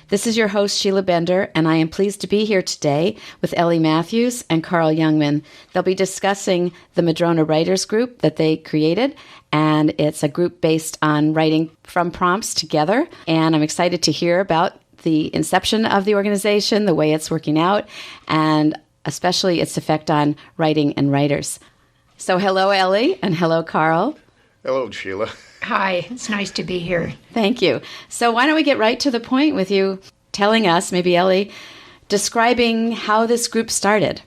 This is your host, Sheila Bender, and I am pleased to be here today with Ellie Matthews and Carl Youngman. They'll be discussing the Madrona Writers group that they created, and it's a group based on writing from prompts together. And I'm excited to hear about the inception of the organization, the way it's working out, and especially its effect on writing and writers. So hello, Ellie, and hello, Carl. Hello, Sheila. Hi, it's nice to be here. Thank you. So why don't we get right to the point with you telling us, maybe Ellie, describing how this group started.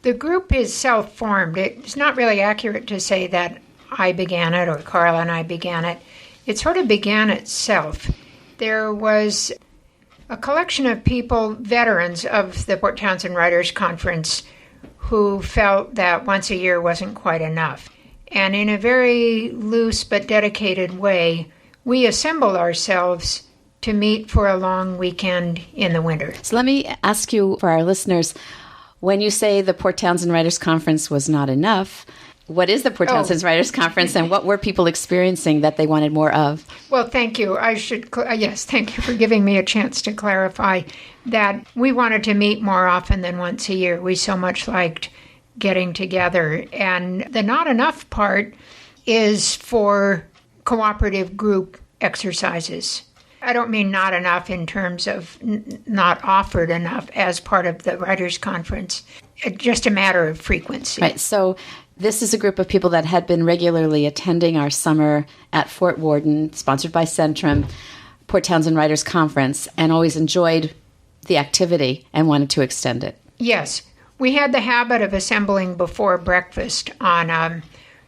The group is self-formed. It's not really accurate to say that I began it or Carl and I began it. It sort of began itself. There was a collection of people, veterans of the Port Townsend Writers Conference, who felt that once a year wasn't quite enough. And in a very loose but dedicated way, we assembled ourselves to meet for a long weekend in the winter. So let me ask you, for our listeners, when you say the Port Townsend Writers Conference was not enough, what is the Port Townsend Writers Conference, and what were people experiencing that they wanted more of? Well, thank you. Thank you for giving me a chance to clarify that we wanted to meet more often than once a year. We so much liked getting together. And the not enough part is for cooperative group exercises. I don't mean not enough in terms of not offered enough as part of the Writers' Conference. It's just a matter of frequency. Right. So this is a group of people that had been regularly attending our summer at Fort Worden, sponsored by Centrum, Port Townsend Writers' Conference, and always enjoyed the activity and wanted to extend it. Yes. We had the habit of assembling before breakfast on a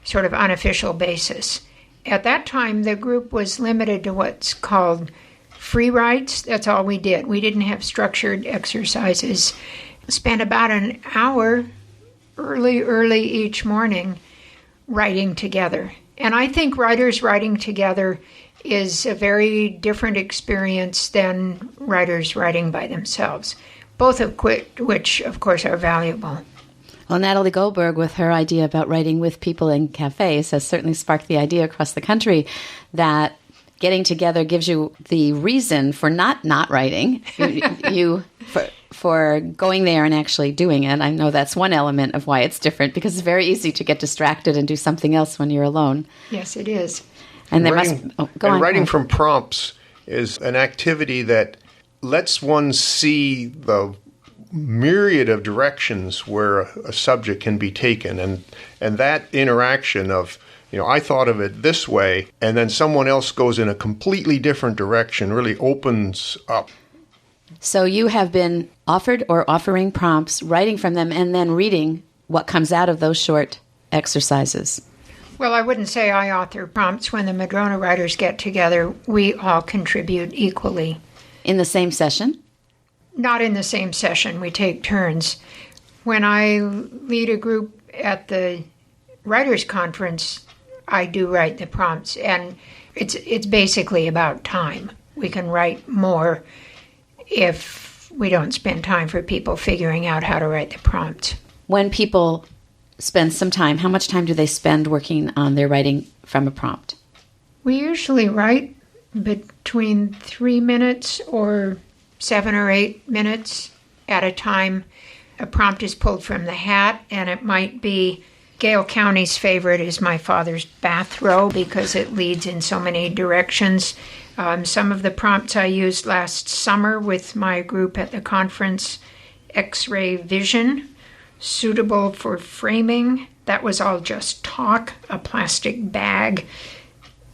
sort of unofficial basis. At that time, the group was limited to what's called free writes. That's all we did. We didn't have structured exercises. Spent about an hour early each morning writing together. And I think writers writing together is a very different experience than writers writing by themselves. Both of which, of course, are valuable. Well, Natalie Goldberg, with her idea about writing with people in cafes, has certainly sparked the idea across the country that getting together gives you the reason for not writing, for going there and actually doing it. I know that's one element of why it's different, because it's very easy to get distracted and do something else when you're alone. Yes, it is. And writing from prompts is an activity that lets one see the myriad of directions where a subject can be taken, and that interaction of, I thought of it this way, and then someone else goes in a completely different direction really opens up. So you have been offered or offering prompts, writing from them, and then reading what comes out of those short exercises. Well, I wouldn't say I author prompts. When the Madrona Writers get together, we all contribute equally. In the same session? Not in the same session. We take turns. When I lead a group at the Writers' Conference, I do write the prompts. And it's basically about time. We can write more if we don't spend time for people figuring out how to write the prompts. When people spend some time, how much time do they spend working on their writing from a prompt? We usually write between 3 minutes or 7 or 8 minutes at a time. A prompt is pulled from the hat, and it might be Gale County's favorite is My Father's Bathrobe, because it leads in so many directions. Some of the prompts I used last summer with my group at the conference, X-ray vision, suitable for framing. That was all just talk, a plastic bag,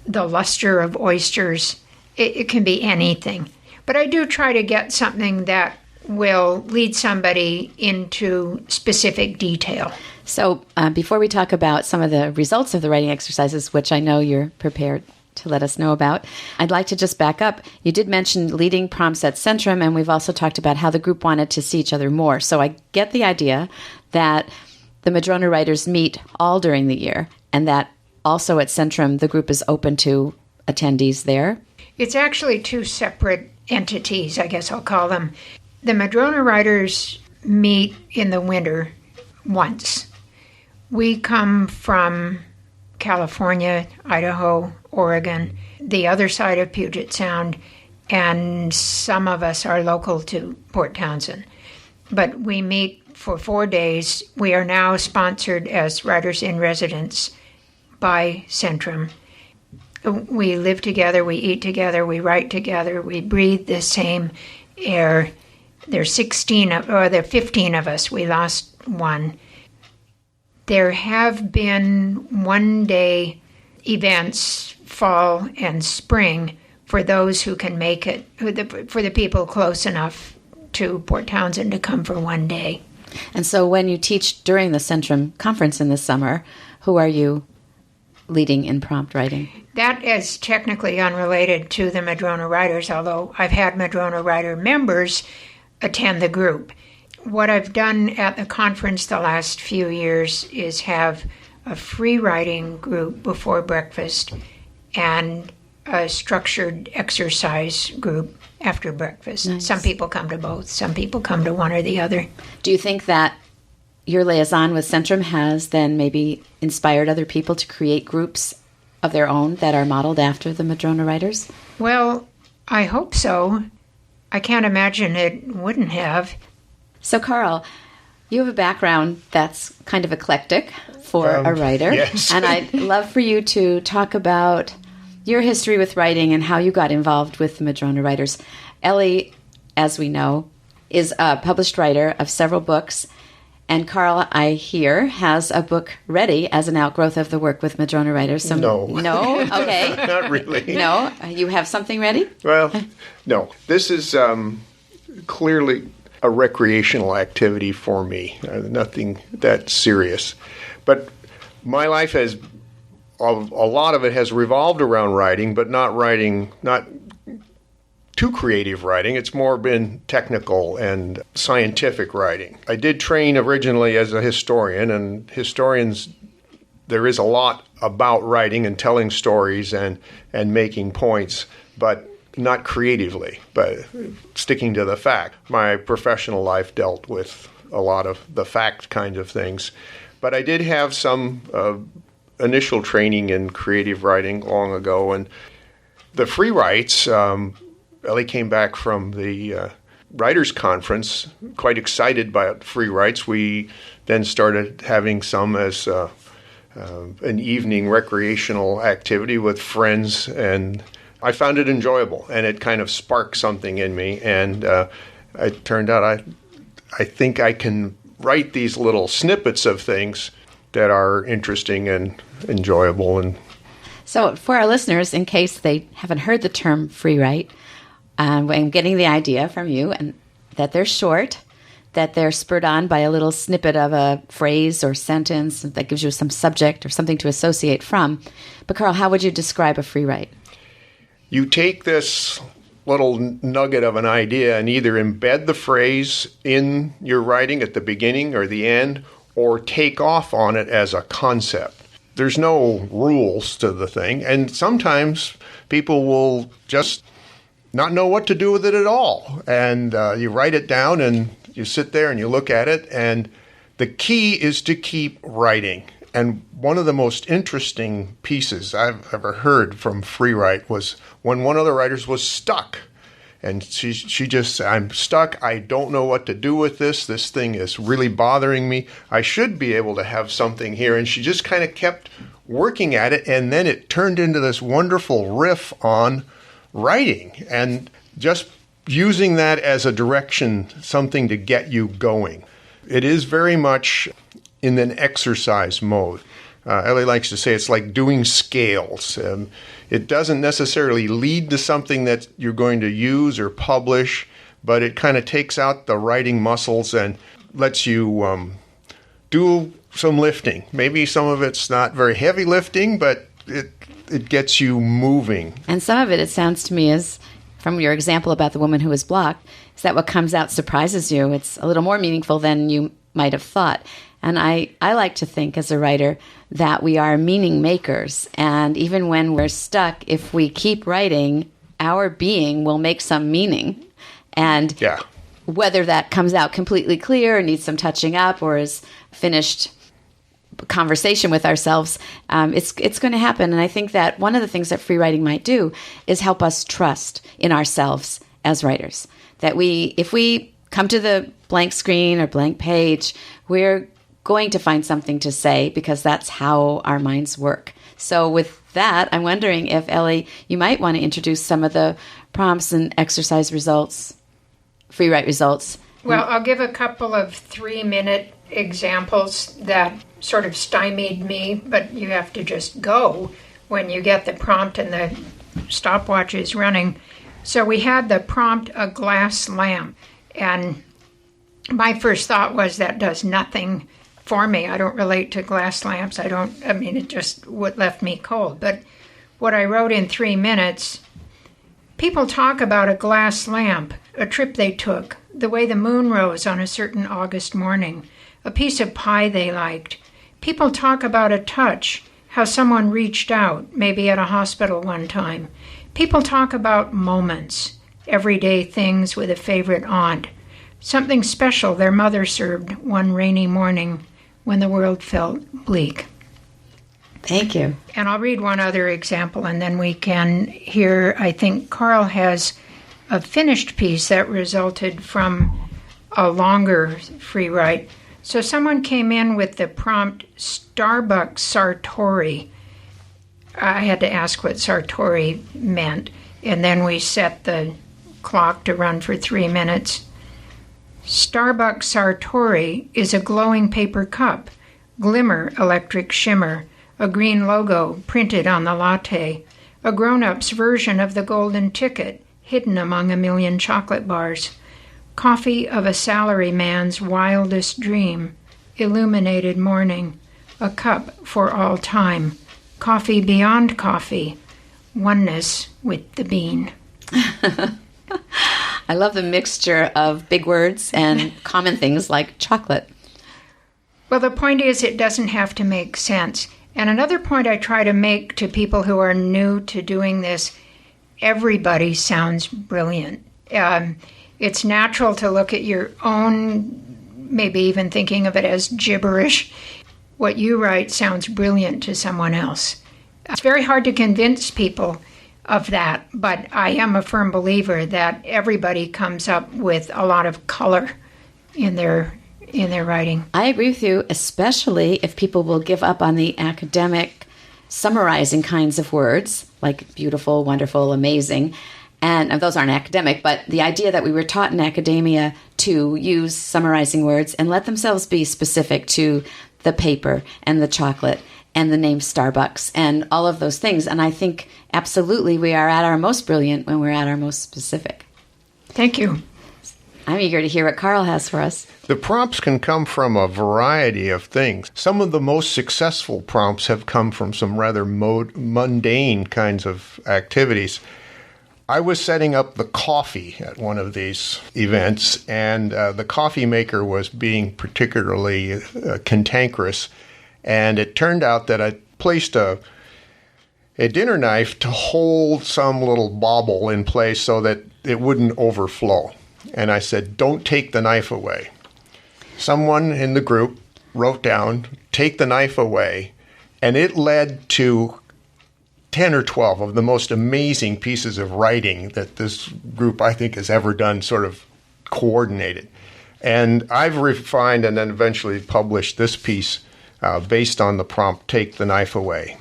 the luster of oysters. It can be anything. But I do try to get something that will lead somebody into specific detail. So before we talk about some of the results of the writing exercises, which I know you're prepared to let us know about, I'd like to just back up. You did mention leading prompts at Centrum, and we've also talked about how the group wanted to see each other more. So I get the idea that the Madrona Writers meet all during the year, and that also at Centrum, the group is open to attendees there. It's actually two separate entities, I guess I'll call them. The Madrona Writers meet in the winter once. We come from California, Idaho, Oregon, the other side of Puget Sound, and some of us are local to Port Townsend. But we meet for 4 days. We are now sponsored as Writers in Residence by Centrum. We live together, we eat together, we write together, we breathe the same air. There's 15 of us. We lost one. There have been one-day events, fall and spring, for those who can make it, for the people close enough to Port Townsend to come for one day. And so when you teach during the Centrum conference in the summer, who are you leading in prompt writing? That is technically unrelated to the Madrona Writers, although I've had Madrona Writer members attend the group. What I've done at the conference the last few years is have a free writing group before breakfast and a structured exercise group after breakfast. Nice. Some people come to both. Some people come to one or the other. Do you think that your liaison with Centrum has then maybe inspired other people to create groups of their own that are modeled after the Madrona Writers? Well, I hope so. I can't imagine it wouldn't have. So, Carl, you have a background that's kind of eclectic for a writer. Yes. And I'd love for you to talk about your history with writing and how you got involved with the Madrona Writers. Ellie, as we know, is a published writer of several books. And Carl, I hear, has a book ready as an outgrowth of the work with Madrona Writers. So No. No? Okay. Not really. No? You have something ready? Well, no. This is clearly a recreational activity for me. Nothing that serious. But my life has, a lot of it has revolved around writing, but not too creative writing. It's more been technical and scientific writing. I did train originally as a historian, and historians, there is a lot about writing and telling stories and making points, but not creatively, but sticking to the fact. My professional life dealt with a lot of the fact kind of things. But I did have some initial training in creative writing long ago, and the free writes, Ellie came back from the Writers' Conference quite excited by free writes. We then started having some as an evening recreational activity with friends, and I found it enjoyable, and it kind of sparked something in me, and it turned out I think I can write these little snippets of things that are interesting and enjoyable. And so for our listeners, in case they haven't heard the term free write, I'm getting the idea from you, and that they're short, that they're spurred on by a little snippet of a phrase or sentence that gives you some subject or something to associate from. But Carl, how would you describe a free write? you take this little nugget of an idea and either embed the phrase in your writing at the beginning or the end, or take off on it as a concept. There's no rules to the thing, and sometimes people will just not know what to do with it at all. And you write it down and you sit there and you look at it, and the key is to keep writing. And one of the most interesting pieces I've ever heard from free write was when one of the writers was stuck. And she just said, I'm stuck. I don't know what to do with this. This thing is really bothering me. I should be able to have something here. And she just kind of kept working at it. And then it turned into this wonderful riff on writing and just using that as a direction, something to get you going. It is very much in an exercise mode. Ellie likes to say it's like doing scales. It doesn't necessarily lead to something that you're going to use or publish, but it kind of takes out the writing muscles and lets you do some lifting. Maybe some of it's not very heavy lifting, but it gets you moving. And some of it sounds to me as, from your example about the woman who was blocked, is that what comes out surprises you. It's a little more meaningful than you might have thought. And I like to think as a writer that we are meaning makers. And even when we're stuck, if we keep writing, our being will make some meaning. And whether that comes out completely clear or needs some touching up or is finished conversation with ourselves, it's going to happen. And I think that one of the things that free writing might do is help us trust in ourselves as writers. That if we come to the blank screen or blank page, we're going to find something to say because that's how our minds work. So with that, I'm wondering if, Ellie, you might want to introduce some of the prompts and exercise results, free write results. Well, I'll give a couple of 3-minute examples that sort of stymied me, but you have to just go when you get the prompt and the stopwatch is running. So we had the prompt, a glass lamp, and my first thought was that does nothing for me. I don't relate to glass lamps. It just left me cold. But what I wrote in 3 minutes, people talk about a glass lamp, a trip they took, the way the moon rose on a certain August morning, a piece of pie they liked. People talk about a touch, how someone reached out, maybe at a hospital one time. People talk about moments, everyday things with a favorite aunt, something special their mother served one rainy morning when the world felt bleak. Thank you. And I'll read one other example, and then we can hear, I think Carl has a finished piece that resulted from a longer free write. So someone came in with the prompt, Starbucks Sartori. I had to ask what Sartori meant, and then we set the clock to run for 3 minutes. Starbucks Sartori is a glowing paper cup, glimmer electric shimmer, a green logo printed on the latte, a grown-up's version of the golden ticket hidden among a million chocolate bars, coffee of a salaryman's wildest dream, illuminated morning, a cup for all time, coffee beyond coffee, oneness with the bean. I love the mixture of big words and common things like chocolate. Well, the point is it doesn't have to make sense. And another point I try to make to people who are new to doing this, everybody sounds brilliant. It's natural to look at your own, maybe even thinking of it as gibberish. What you write sounds brilliant to someone else. It's very hard to convince people of that, but I am a firm believer that everybody comes up with a lot of color in their writing. I agree with you, especially if people will give up on the academic summarizing kinds of words, like beautiful, wonderful, amazing. And those aren't academic, but the idea that we were taught in academia to use summarizing words and let themselves be specific to the paper and the chocolate and the name Starbucks and all of those things. And I think absolutely we are at our most brilliant when we're at our most specific. Thank you. I'm eager to hear what Carl has for us. The prompts can come from a variety of things. Some of the most successful prompts have come from some rather mundane kinds of activities. I was setting up the coffee at one of these events, and the coffee maker was being particularly cantankerous. And it turned out that I placed a dinner knife to hold some little bauble in place so that it wouldn't overflow. And I said, don't take the knife away. Someone in the group wrote down, take the knife away, and it led to 10 or 12 of the most amazing pieces of writing that this group, I think, has ever done, sort of coordinated. And I've refined and then eventually published this piece based on the prompt, take the knife away.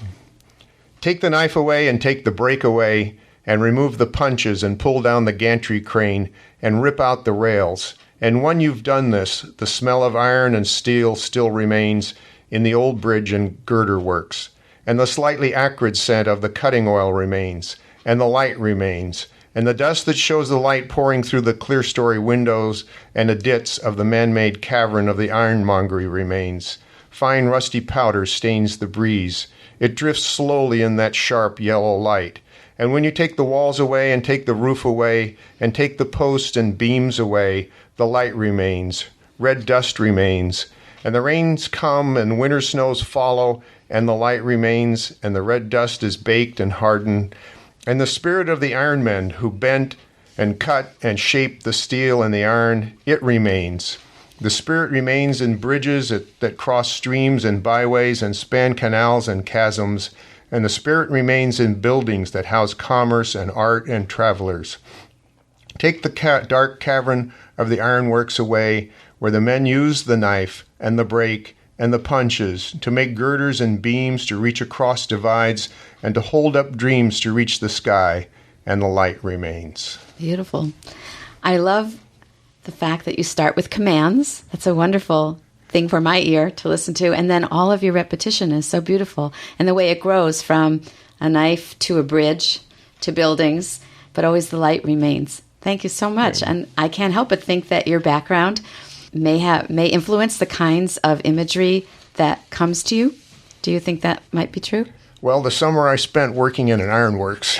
Take the knife away and take the brake away and remove the punches and pull down the gantry crane and rip out the rails. And when you've done this, the smell of iron and steel still remains in the old bridge and girder works. And the slightly acrid scent of the cutting oil remains, and the light remains, and the dust that shows the light pouring through the clear-story windows and the dits of the man-made cavern of the ironmongery remains. Fine rusty powder stains the breeze. It drifts slowly in that sharp yellow light. And when you take the walls away and take the roof away and take the posts and beams away, the light remains. Red dust remains. And the rains come and winter snows follow, and the light remains, and the red dust is baked and hardened. And the spirit of the ironmen who bent and cut and shaped the steel and the iron, it remains. The spirit remains in bridges that cross streams and byways and span canals and chasms, and the spirit remains in buildings that house commerce and art and travelers. Take the dark cavern of the ironworks away, where the men use the knife and the brake and the punches to make girders and beams to reach across divides and to hold up dreams to reach the sky, and the light remains. Beautiful. I love the fact that you start with commands. That's a wonderful thing for my ear to listen to. And then all of your repetition is so beautiful. And the way it grows from a knife to a bridge to buildings, but always the light remains. Thank you so much. And I can't help but think that your background may influence the kinds of imagery that comes to you. Do you think that might be true? Well, the summer I spent working in an ironworks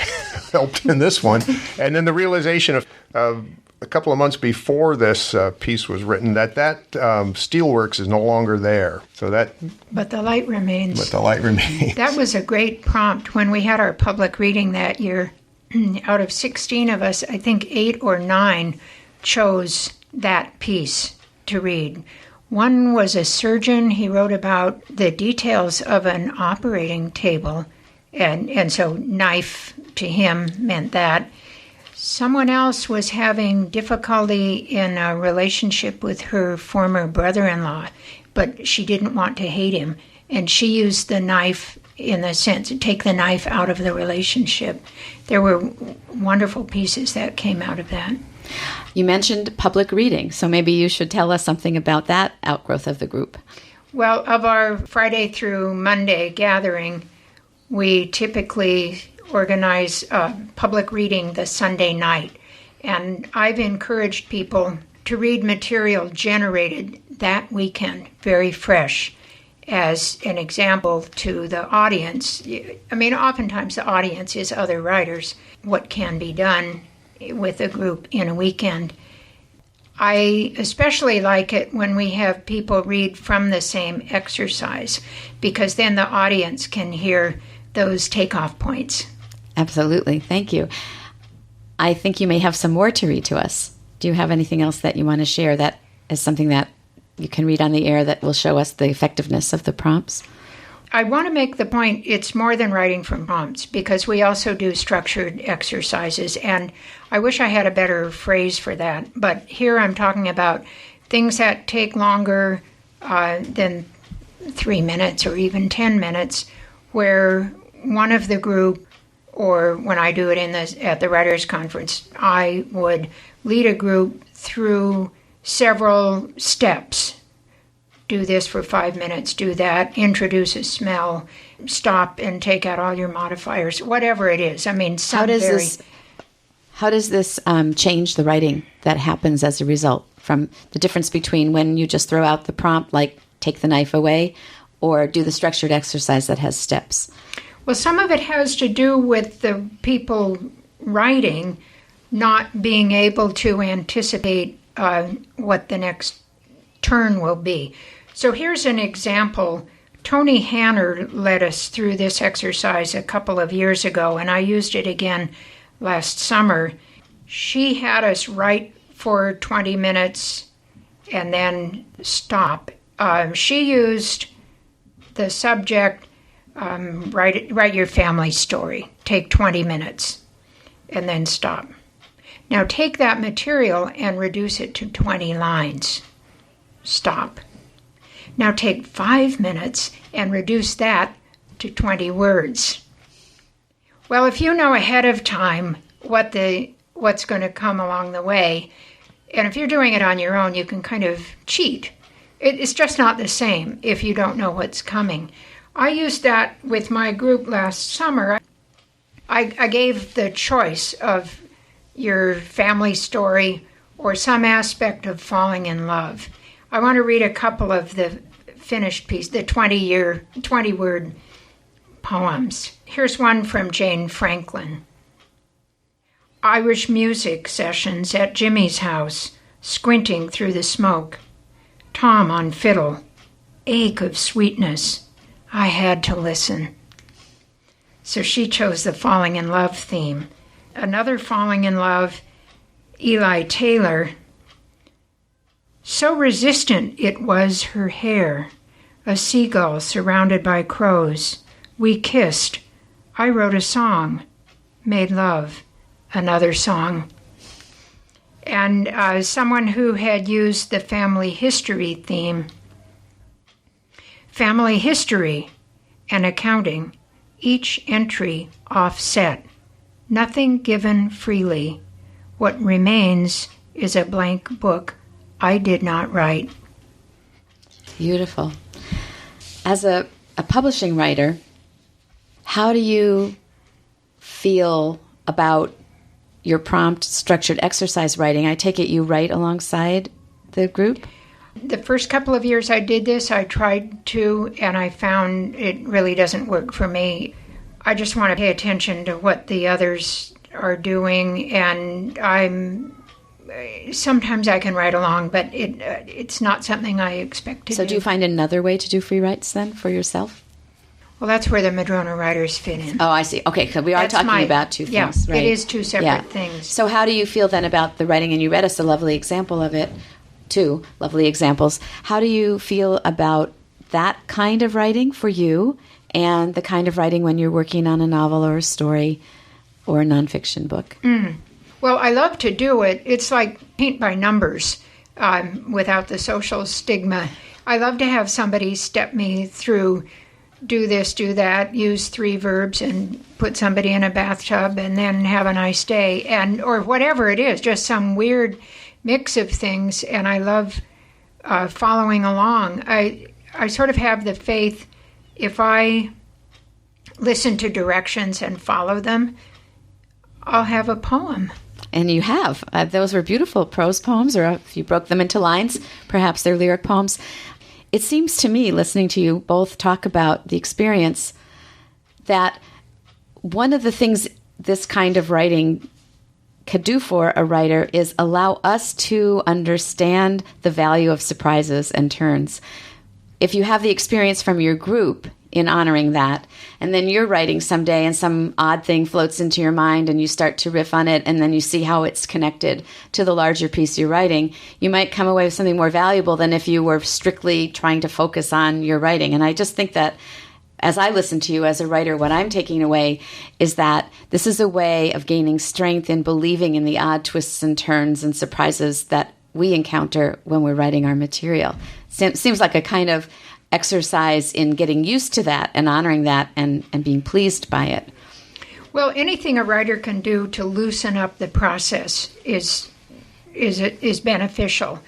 helped in this one. And then the realization of a couple of months before this piece was written that steelworks is no longer there. But the light remains. But the light remains. That was a great prompt. When we had our public reading that year, out of 16 of us, I think 8 or 9 chose that piece to read. One was a surgeon. He wrote about the details of an operating table, and so knife to him meant that. Someone else was having difficulty in a relationship with her former brother-in-law, but she didn't want to hate him, and she used the knife in the sense to take the knife out of the relationship. There were wonderful pieces that came out of that. You mentioned public reading, so maybe you should tell us something about that outgrowth of the group. Well, of our Friday through Monday gathering, we typically organize public reading the Sunday night. And I've encouraged people to read material generated that weekend, very fresh, as an example to the audience. I mean, oftentimes the audience is other writers. What can be done with a group in a weekend. I especially like it when we have people read from the same exercise, because then the audience can hear those takeoff points. Absolutely. Thank you. I think you may have some more to read to us. Do you have anything else that you want to share that is something that you can read on the air that will show us the effectiveness of the prompts? I want to make the point it's more than writing from prompts, because we also do structured exercises, and I wish I had a better phrase for that. But here I'm talking about things that take longer than 3 minutes or even 10 minutes, where one of the group, or when I do it at the Writers' Conference, I would lead a group through several steps. Do this for 5 minutes, do that, introduce a smell, stop and take out all your modifiers, whatever it is. I mean, how does this change the writing that happens as a result from the difference between when you just throw out the prompt, like take the knife away, or do the structured exercise that has steps? Well, some of it has to do with the people writing not being able to anticipate what the next turn will be. So here's an example. Toni Hanner led us through this exercise a couple of years ago, and I used it again last summer. She had us write for 20 minutes and then stop. She used the subject, write your family story. Take 20 minutes and then stop. Now take that material and reduce it to 20 lines. Stop. Now take 5 minutes and reduce that to 20 words. Well, if you know ahead of time what's going to come along the way, and if you're doing it on your own, you can kind of cheat. It's just not the same if you don't know what's coming. I used that with my group last summer. I gave the choice of your family story or some aspect of falling in love. I want to read a couple of the finished piece, the 20-word poems. Here's one from Jane Franklin. Irish music sessions at Jimmy's house, squinting through the smoke. Tom on fiddle, ache of sweetness. I had to listen. So she chose the falling in love theme. Another falling in love, Eli Taylor. So resistant it was her hair, a seagull surrounded by crows. We kissed. I wrote a song, made love, another song. And someone who had used the family history theme. Family history and accounting, each entry offset. Nothing given freely. What remains is a blank book I did not write. Beautiful. As a publishing writer, how do you feel about your prompt structured exercise writing? I take it you write alongside the group? The first couple of years I did this, I tried to, and I found it really doesn't work for me. I just want to pay attention to what the others are doing, and sometimes I can write along, but it's not something I expect to do. So do you find another way to do free writes then for yourself? Well, that's where the Madrona Writers fit in. Oh, I see. Okay, so we are talking about two things, right? It is two separate things. So how do you feel then about the writing? And you read us a lovely example of it, two lovely examples. How do you feel about that kind of writing for you and the kind of writing when you're working on a novel or a story or a nonfiction book? Well, I love to do it. It's like paint by numbers without the social stigma. I love to have somebody step me through, do this, do that, use 3 verbs and put somebody in a bathtub and then have a nice day, or whatever it is, just some weird mix of things. And I love following along. I sort of have the faith, if I listen to directions and follow them, I'll have a poem. And you have. Those were beautiful prose poems, or if you broke them into lines, perhaps they're lyric poems. It seems to me, listening to you both talk about the experience, that one of the things this kind of writing could do for a writer is allow us to understand the value of surprises and turns. If you have the experience from your group in honoring that, and then you're writing someday and some odd thing floats into your mind and you start to riff on it, and then you see how it's connected to the larger piece you're writing, you might come away with something more valuable than if you were strictly trying to focus on your writing. And I just think that as I listen to you as a writer, what I'm taking away is that this is a way of gaining strength in believing in the odd twists and turns and surprises that we encounter when we're writing our material. Seems like a kind of exercise in getting used to that and honoring that and being pleased by it. Well, anything a writer can do to loosen up the process is beneficial.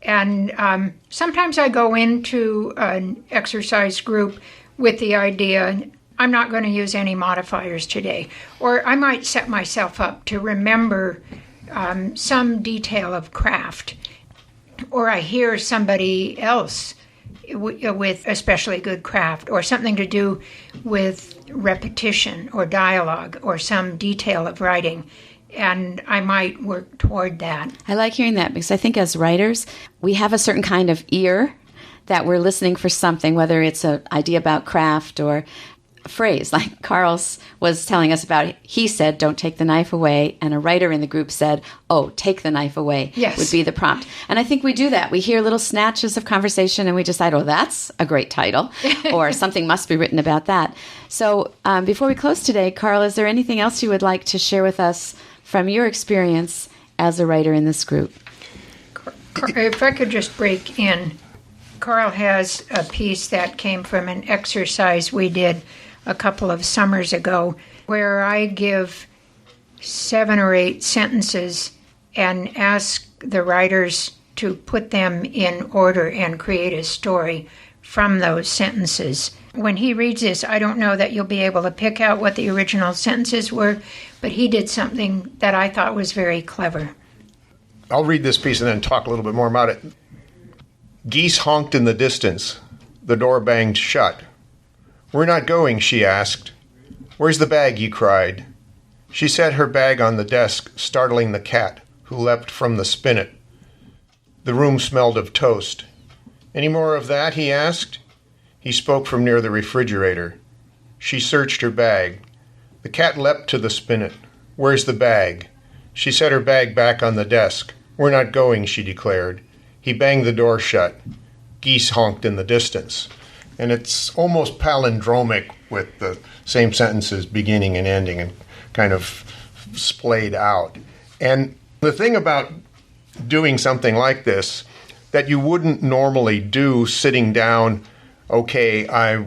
And sometimes I go into an exercise group with the idea, I'm not going to use any modifiers today. Or I might set myself up to remember some detail of craft. Or I hear somebody else with especially good craft, or something to do with repetition or dialogue or some detail of writing, and I might work toward that. I like hearing that, because I think as writers, we have a certain kind of ear that we're listening for something, whether it's an idea about craft or a phrase like Carl's was telling us about. He said, "Don't take the knife away," and a writer in the group said, "Oh, take the knife away." Yes. Would be the prompt. And I think we do that. We hear little snatches of conversation and we decide, oh, that's a great title, or something must be written about that. So before we close today, Carl, is there anything else you would like to share with us from your experience as a writer in this group? If I could just break in, Carl has a piece that came from an exercise we did a couple of summers ago, where I give 7 or 8 sentences and ask the writers to put them in order and create a story from those sentences. When he reads this, I don't know that you'll be able to pick out what the original sentences were, but he did something that I thought was very clever. I'll read this piece and then talk a little bit more about it. Geese honked in the distance. The door banged shut. "We're not going," she asked. "Where's the bag?" he cried. She set her bag on the desk, startling the cat, who leapt from the spinet. The room smelled of toast. "Any more of that?" he asked. He spoke from near the refrigerator. She searched her bag. The cat leapt to the spinet. "Where's the bag?" She set her bag back on the desk. "We're not going," she declared. he banged the door shut. Geese honked in the distance. And it's almost palindromic with the same sentences beginning and ending and kind of splayed out. And the thing about doing something like this that you wouldn't normally do sitting down, okay, I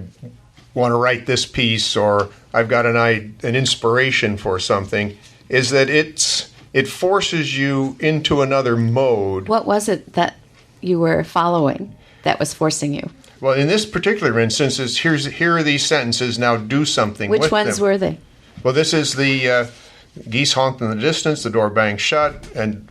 want to write this piece or I've got an inspiration for something, is that it forces you into another mode. What was it that you were following that was forcing you? Well, in this particular instance, here are these sentences, now do something with them. Which ones were they? Well, this is the geese honked in the distance, the door banged shut, and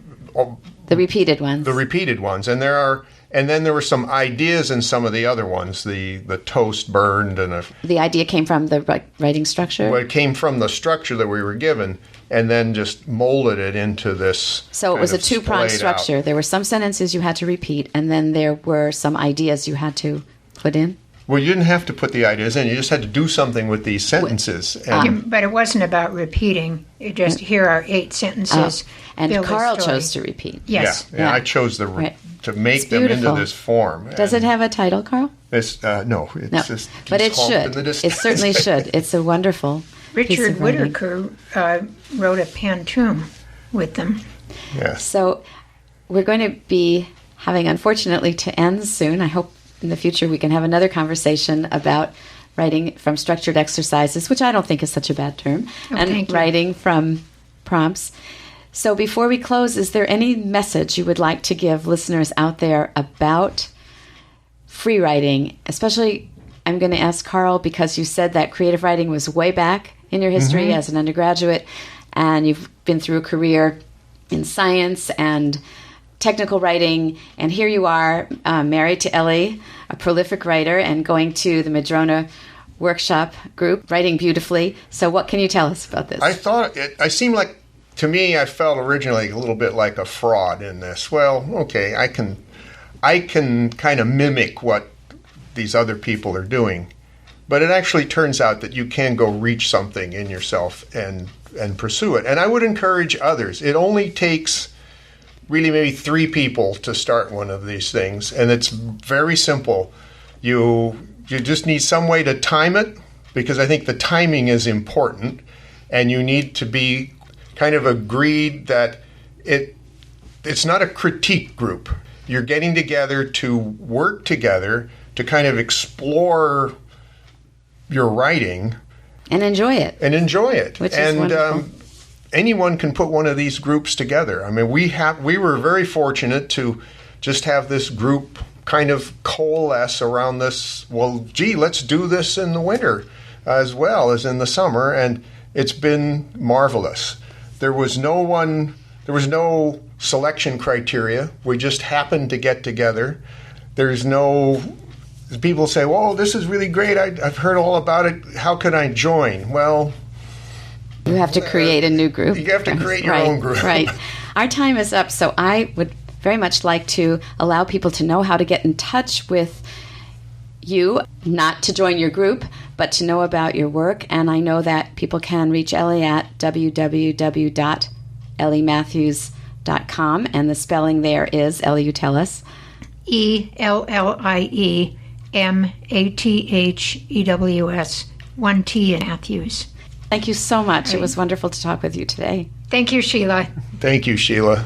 the repeated ones. The repeated ones. And then there were some ideas in some of the other ones, the toast burned. The idea came from the writing structure? Well, it came from the structure that we were given, and then just molded it into this. So it was a two-pronged structure. Out. There were some sentences you had to repeat, and then there were some ideas you had to put in? Well, you didn't have to put the ideas in. You just had to do something with these sentences. But it wasn't about repeating. It just, here are 8 sentences. And Carl chose to repeat. Yes. Yeah. I chose to make them into this form. Does it have a title, Carl? No. It's just but it should. It certainly should. It's a wonderful Richard Whitaker wrote a pantoum with them. Yes. So we're going to be having, unfortunately, to end soon. I hope in the future we can have another conversation about writing from structured exercises, which I don't think is such a bad term, and writing from prompts. So before we close, is there any message you would like to give listeners out there about free writing? Especially, I'm going to ask Carl, because you said that creative writing was way back in your history as an undergraduate, and you've been through a career in science and technical writing, and here you are, married to Ellie, a prolific writer, and going to the Madrona workshop group, writing beautifully. So what can you tell us about this? I seemed like, to me, I felt originally a little bit like a fraud in this. Well, okay, I can kind of mimic what these other people are doing, but it actually turns out that you can go reach something in yourself and pursue it. And I would encourage others. It only takes really maybe 3 people to start one of these things, and it's very simple. You just need some way to time it, because I think the timing is important, and you need to be kind of agreed that it's not a critique group. You're getting together to work together to kind of explore your writing and enjoy it. Which is wonderful. Anyone can put one of these groups together. I mean, we were very fortunate to just have this group kind of coalesce around this. Well, gee, let's do this in the winter as well as in the summer, and it's been marvelous. There was no selection criteria. We just happened to get together. There's no. People say, "Well, this is really great. I've heard all about it. How can I join?" Well, you have to create a new group. You have to create your own group. Right. Our time is up, so I would very much like to allow people to know how to get in touch with you, not to join your group, but to know about your work. And I know that people can reach Ellie at www.elliematthews.com, and the spelling there is, Ellie, you tell us. ELLIEMATHEWS, 1 T in Matthews. Thank you so much. Right. It was wonderful to talk with you today. Thank you, Sheila. Thank you, Sheila.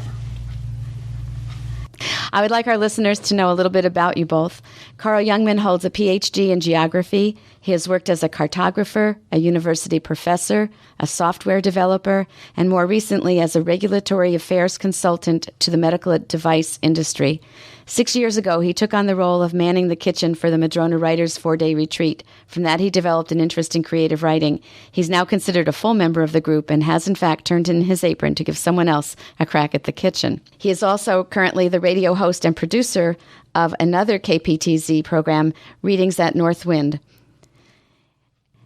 I would like our listeners to know a little bit about you both. Carl Youngman holds a PhD in geography. He has worked as a cartographer, a university professor, a software developer, and more recently as a regulatory affairs consultant to the medical device industry. 6 years ago, he took on the role of manning the kitchen for the Madrona Writers 4-day retreat. From that, he developed an interest in creative writing. He's now considered a full member of the group and has, in fact, turned in his apron to give someone else a crack at the kitchen. He is also currently the radio host and producer of another KPTZ program, Readings at North Wind.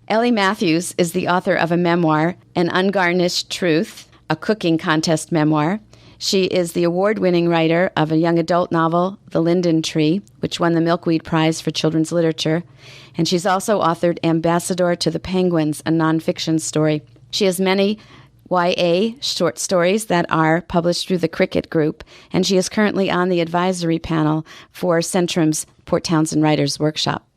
Ellie Matthews is the author of a memoir, An Ungarnished Truth, a cooking contest memoir. She is the award-winning writer of a young adult novel, The Linden Tree, which won the Milkweed Prize for Children's Literature. And she's also authored Ambassador to the Penguins, a nonfiction story. She has many YA short stories that are published through the Cricket Group, and she is currently on the advisory panel for Centrum's Port Townsend Writers Workshop.